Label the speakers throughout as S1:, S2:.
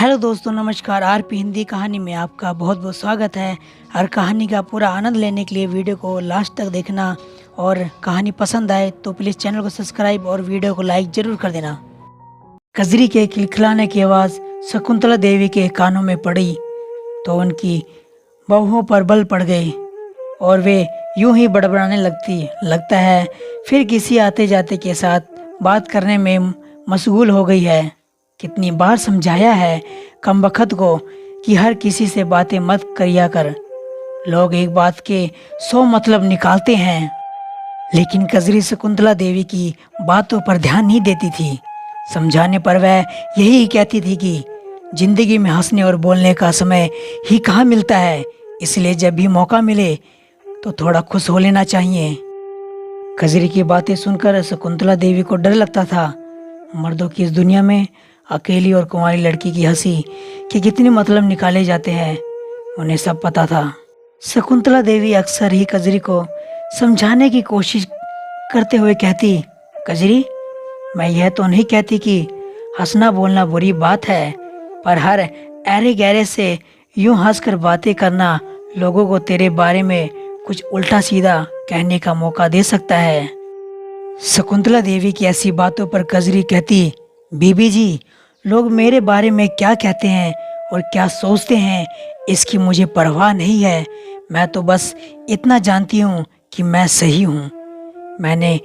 S1: Hello दोस्तों, नमस्कार। RP Hindi कहानी में आपका बहुत बहुत स्वागत है। और कहानी का पूरा आनंद लेने के लिए वीडियो को लास्ट तक देखना, और कहानी पसंद आए तो प्लीज़ चैनल को सब्सक्राइब और वीडियो को लाइक ज़रूर कर देना। कजरी के खिलखिलाने की आवाज़ शकुंतला देवी के कानों में पड़ी तो उनकी बाहों पर बल पड़ गई और वे यूं ही बड़बड़ाने लगता है फिर किसी आते जाते के साथ बात करने में मशगूल हो गई है। कितनी बार समझाया है कमबख्त को कि हर किसी से बातें मत करिया कर। लोग एक बात के 100 मतलब निकालते हैं, लेकिन कजरी शकुंतला देवी की बातों पर ध्यान नहीं देती थी। समझाने पर वह यही कहती थी कि जिंदगी में हंसने और बोलने का समय ही कहाँ मिलता है, इसलिए जब भी मौका मिले तो थोड़ा खुश हो लेना चाहिए। कजरी की बातें सुनकर शकुंतला देवी को डर लगता था। मर्दों की इस दुनिया में अकेली और कुंवारी लड़की की हंसी के कितने मतलब निकाले जाते हैं, उन्हें सब पता था। शकुंतला देवी अक्सर ही कजरी को समझाने की कोशिश करते हुए कहती, कजरी, मैं यह तो नहीं कहती कि हंसना बोलना बुरी बात है, पर हर ऐरे गहरे से यूं हंसकर बातें करना लोगों को तेरे बारे में कुछ उल्टा सीधा कहने का मौका दे सकता है। शकुंतला देवी की ऐसी बातों पर कजरी कहती, बीबी जी, लोग मेरे बारे में क्या कहते हैं और क्या सोचते हैं इसकी मुझे परवाह नहीं है। मैं तो बस इतना जानती हूँ कि मैं सही हूँ। मैंने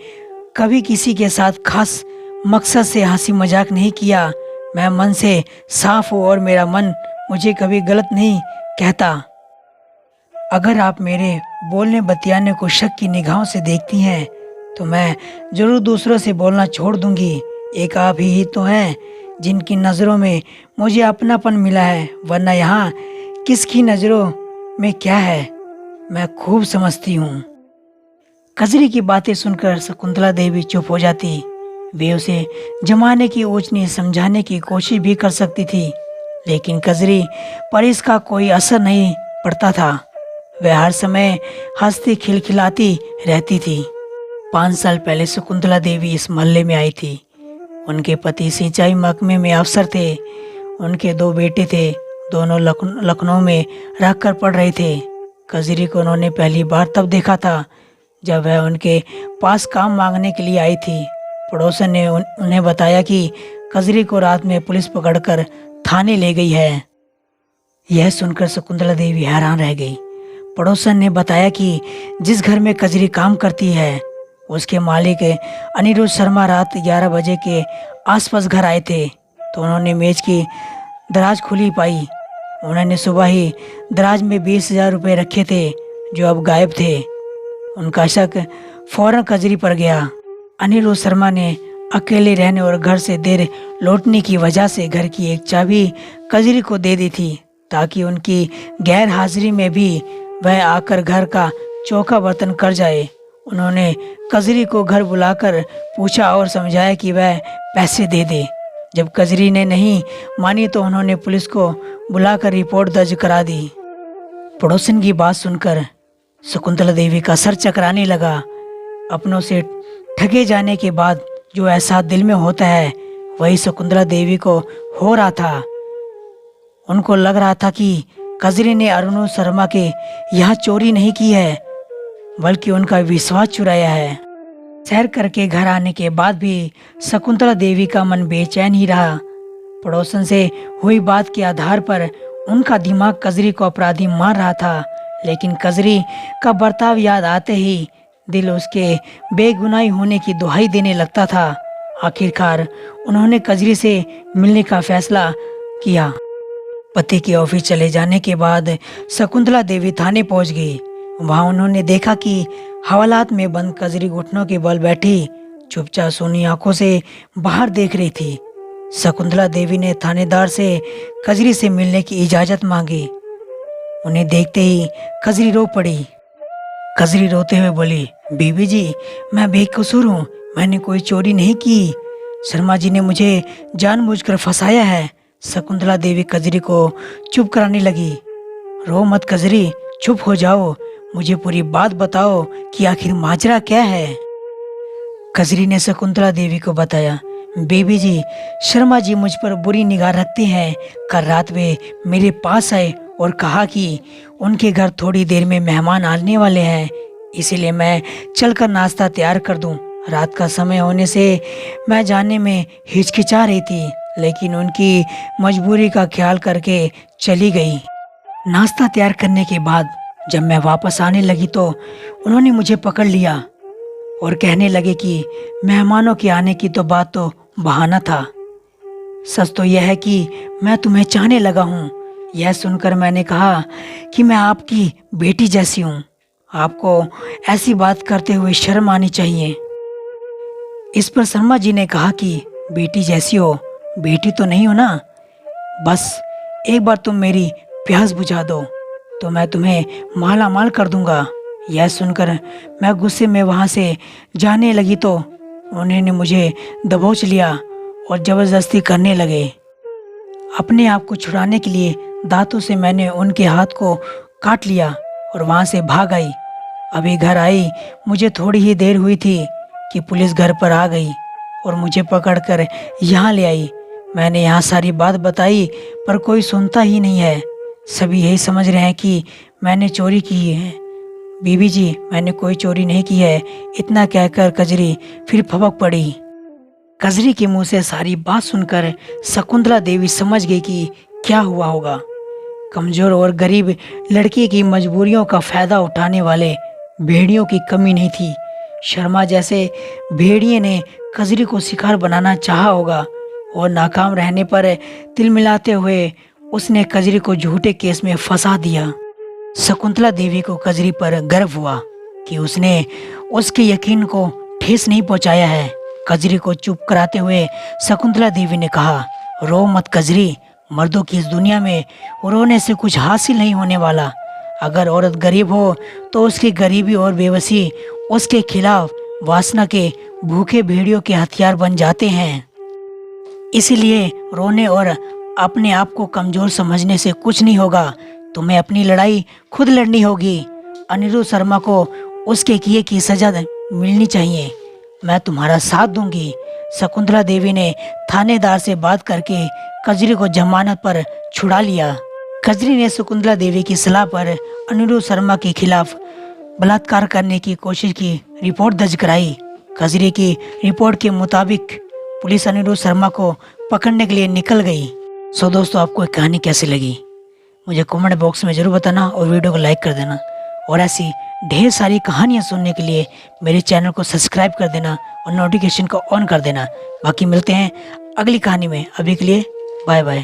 S1: कभी किसी के साथ खास मकसद से हंसी मजाक नहीं किया। मैं मन से साफ हूँ और मेरा मन मुझे कभी गलत नहीं कहता। अगर आप मेरे बोलने बतियाने को शक की निगाहों से देखती हैं तो मैं जरूर दूसरों से बोलना छोड़ दूंगी। एक आप ही तो हैं जिनकी नज़रों में मुझे अपनापन मिला है, वरना यहाँ किसकी नज़रों में क्या है मैं खूब समझती हूँ। कजरी की बातें सुनकर शकुंतला देवी चुप हो जाती। वे उसे जमाने की ऊंच नीच समझाने की कोशिश भी कर सकती थी, लेकिन कजरी पर इसका कोई असर नहीं पड़ता था। वह हर समय हंसती खिलखिलाती रहती थी। 5 साल पहले शकुंतला देवी इस मोहल्ले में आई थी। उनके पति सिंचाई महकमे में अफसर थे। उनके 2 बेटे थे, दोनों लखनऊ में रहकर पढ़ रहे थे। कजरी को उन्होंने पहली बार तब देखा था जब वह उनके पास काम मांगने के लिए आई थी। पड़ोसन ने उन्हें बताया कि कजरी को रात में पुलिस पकड़कर थाने ले गई है। यह सुनकर शकुंतला देवी हैरान रह गई। पड़ोसन ने बताया कि जिस घर में कजरी काम करती है उसके मालिक अनिरुद्ध शर्मा रात 11 बजे के आसपास घर आए थे, तो उन्होंने मेज की दराज खुली पाई। उन्होंने सुबह ही दराज में 20,000 रुपये रखे थे जो अब गायब थे। उनका शक फौरन कजरी पर गया। अनिरुद्ध शर्मा ने अकेले रहने और घर से देर लौटने की वजह से घर की एक चाबी कजरी को दे दी थी, ताकि उनकी गैर हाजिरी में भी वह आकर घर का चौका बर्तन कर जाए। उन्होंने कजरी को घर बुलाकर पूछा और समझाया कि वह पैसे दे दे। जब कजरी ने नहीं मानी तो उन्होंने पुलिस को बुलाकर रिपोर्ट दर्ज करा दी। पड़ोसन की बात सुनकर शकुंतला देवी का सर चकराने लगा। अपनों से ठगे जाने के बाद जो एहसास दिल में होता है वही शकुंतला देवी को हो रहा था। उनको लग रहा था कि कजरी ने अरुण शर्मा के यहाँ चोरी नहीं की है, बल्कि उनका विश्वास चुराया है। सैर करके घर आने के बाद भी शकुंतला देवी का मन बेचैन ही रहा। पड़ोसन से हुई बात के आधार पर उनका दिमाग कजरी को अपराधी मान रहा था, लेकिन कजरी का बर्ताव याद आते ही दिल उसके बेगुनाही होने की दुहाई देने लगता था। आखिरकार उन्होंने कजरी से मिलने का फैसला किया। पति के ऑफिस चले जाने के बाद शकुंतला देवी थाने पहुंच गई। वहां उन्होंने देखा कि हवालात में बंद कजरी घुटनों के बल बैठी चुपचाप सोनी आंखों से बाहर देख रही थी। शकुंतला देवी ने थानेदार से कजरी से मिलने की इजाजत मांगी। उन्हें देखते ही कजरी रो पड़ी। कजरी रोते हुए बोली, बीबी जी, मैं बेकसूर हूँ, मैंने कोई चोरी नहीं की। शर्मा जी ने मुझे जानबूझकर फंसाया है। शकुंतला देवी कजरी को चुप कराने लगी। रो मत कजरी, चुप हो जाओ, मुझे पूरी बात बताओ कि आखिर माजरा क्या है। कजरी ने शकुंतला देवी को बताया, बेबी जी, शर्मा जी मुझ पर बुरी निगाह रखते हैं। कल रात वे मेरे पास आए और कहा कि उनके घर थोड़ी देर में मेहमान आने वाले हैं, इसीलिए मैं चलकर नाश्ता तैयार कर दूं। रात का समय होने से मैं जाने में हिचकिचा रही थी, लेकिन उनकी मजबूरी का ख्याल करके चली गई। नाश्ता तैयार करने के बाद जब मैं वापस आने लगी तो उन्होंने मुझे पकड़ लिया और कहने लगे कि मेहमानों के आने की तो बात तो बहाना था, सच तो यह है कि मैं तुम्हें चाहने लगा हूँ। यह सुनकर मैंने कहा कि मैं आपकी बेटी जैसी हूँ, आपको ऐसी बात करते हुए शर्म आनी चाहिए। इस पर शर्मा जी ने कहा कि बेटी जैसी हो, बेटी तो नहीं हो ना, बस एक बार तुम मेरी प्यास बुझा दो तो मैं तुम्हें माला माल कर दूंगा। यह सुनकर मैं गुस्से में वहाँ से जाने लगी तो उन्होंने मुझे दबोच लिया और ज़बरदस्ती करने लगे। अपने आप को छुड़ाने के लिए दांतों से मैंने उनके हाथ को काट लिया और वहाँ से भाग आई। अभी घर आई मुझे थोड़ी ही देर हुई थी कि पुलिस घर पर आ गई और मुझे पकड़कर यहाँ ले आई। मैंने यहाँ सारी बात बताई पर कोई सुनता ही नहीं है। सभी यही समझ रहे हैं कि मैंने चोरी की है। बीबी जी, मैंने कोई चोरी नहीं की है। इतना कहकर कजरी फिर फपक पड़ी। कजरी के मुंह से सारी बात सुनकर शकुंतला देवी समझ गई कि क्या हुआ होगा। कमजोर और गरीब लड़की की मजबूरियों का फायदा उठाने वाले भेड़ियों की कमी नहीं थी। शर्मा जैसे भेड़िए ने कजरी को शिकार बनाना चाहा होगा और नाकाम रहने पर तिल मिलाते हुए उसने कजरी को झूठे केस में फंसा दिया। शकुंतला देवी को कजरी पर गर्व हुआ कि उसने उसके यकीन को ठेस नहीं पहुंचाया है। कजरी को चुप कराते हुए शकुंतला देवी ने कहा, रो मत कजरी, मर्दों की इस दुनिया में रोने से कुछ हासिल नहीं होने वाला। अगर औरत गरीब हो तो उसकी गरीबी और बेबसी उसके खिलाफ वासना के भूखे भेड़ियों के हथियार बन जाते हैं। इसीलिए रोने और अपने आप को कमजोर समझने से कुछ नहीं होगा। तुम्हें अपनी लड़ाई खुद लड़नी होगी। अनिरुद्ध शर्मा को उसके किए की सजा मिलनी चाहिए। मैं तुम्हारा साथ दूंगी। शकुंतला देवी ने थानेदार से बात करके कजरी को जमानत पर छुड़ा लिया। कजरी ने शकुंतला देवी की सलाह पर अनिरुद्ध शर्मा के खिलाफ बलात्कार करने की कोशिश की रिपोर्ट दर्ज कराई। कजरी की रिपोर्ट के मुताबिक पुलिस अनिरुद्ध शर्मा को पकड़ने के लिए निकल गई। सो दोस्तों, आपको एक कहानी कैसी लगी मुझे कमेंट बॉक्स में ज़रूर बताना और वीडियो को लाइक कर देना। और ऐसी ढेर सारी कहानियाँ सुनने के लिए मेरे चैनल को सब्सक्राइब कर देना और नोटिफिकेशन को ऑन कर देना। बाकी मिलते हैं अगली कहानी में। अभी के लिए बाय बाय।